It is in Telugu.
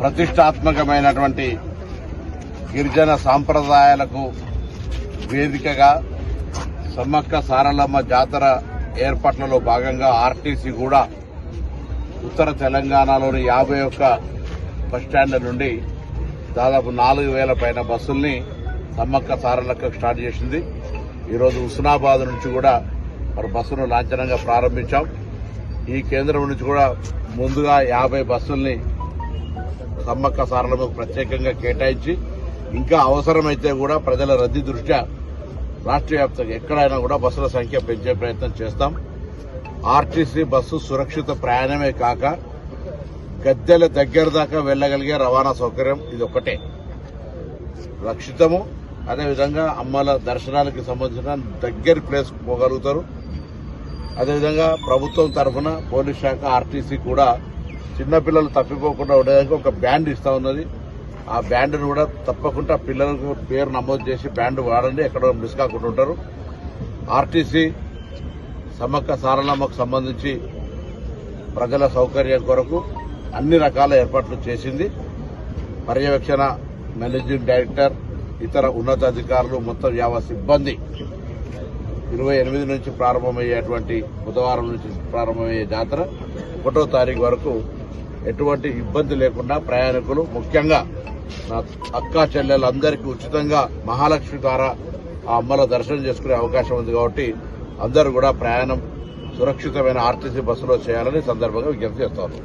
ప్రతిష్టాత్మకమైనటువంటి గిరిజన సాంప్రదాయాలకు వేదికగా సమ్మక్క సారలమ్మ జాతర ఏర్పాట్లలో భాగంగా ఆర్టీసీ కూడా ఉత్తర తెలంగాణలోని 51 బస్టాండ్ల నుండి దాదాపు 4,000 పైన బస్సుల్ని సమ్మక్క సారలక్క స్టార్ట్ చేసింది. ఈరోజు హుస్నాబాద్ నుంచి కూడా మరి బస్సును లాంఛనంగా ప్రారంభించాం. ఈ కేంద్రం నుంచి కూడా ముందుగా 50 బస్సుల్ని సమ్మక్క సారలమ్మకు ప్రత్యేకంగా కేటాయించి ఇంకా అవసరమైతే కూడా ప్రజల రద్దీ దృష్ట్యా రాష్ట్ర వ్యాప్తంగా ఎక్కడైనా కూడా బస్సుల సంఖ్య పెంచే ప్రయత్నం చేస్తాం. ఆర్టీసీ బస్సు సురక్షిత ప్రయాణమే కాక గద్దెల దగ్గర దాకా వెళ్లగలిగే రవాణా సౌకర్యం ఇది ఒకటే లక్షితము. అదేవిధంగా అమ్మల దర్శనాలకు సంబంధించిన దగ్గర ప్లేస్ పోగలుగుతారు. అదేవిధంగా ప్రభుత్వం తరఫున పోలీస్ శాఖ ఆర్టీసీ కూడా చిన్నపిల్లలు తప్పిపోకుండా ఉండడానికి ఒక బ్యాండ్ ఇస్తా ఉన్నది. ఆ బ్యాండ్ను కూడా తప్పకుండా పిల్లలకు పేరు నమోదు చేసి బ్యాండ్ వాడండి, ఎక్కడో మిస్ కాకుండా ఉంటారు. ఆర్టీసీ సమ్మక్క సారలమ్మకు సంబంధించి ప్రజల సౌకర్యం కొరకు అన్ని రకాల ఏర్పాట్లు చేసింది. పర్యవేక్షణ మేనేజింగ్ డైరెక్టర్, ఇతర ఉన్నతాధికారులు, మొత్తం యావత్ సిబ్బంది 28 నుంచి ప్రారంభమయ్యేటువంటి బుధవారం నుంచి ప్రారంభమయ్యే జాతర 1వ తారీఖు వరకు ఎటువంటి ఇబ్బంది లేకుండా ప్రయాణికులు, ముఖ్యంగా నా అక్కా చెల్లెలందరికీ ఉచితంగా మహాలక్ష్మి ద్వారా ఆ అమ్మల దర్శనం చేసుకునే అవకాశం ఉంది. కాబట్టి అందరూ కూడా ప్రయాణం సురక్షితమైన ఆర్టీసీ బస్సులో చేయాలని సందర్భంగా విజ్ఞప్తి చేస్తారు.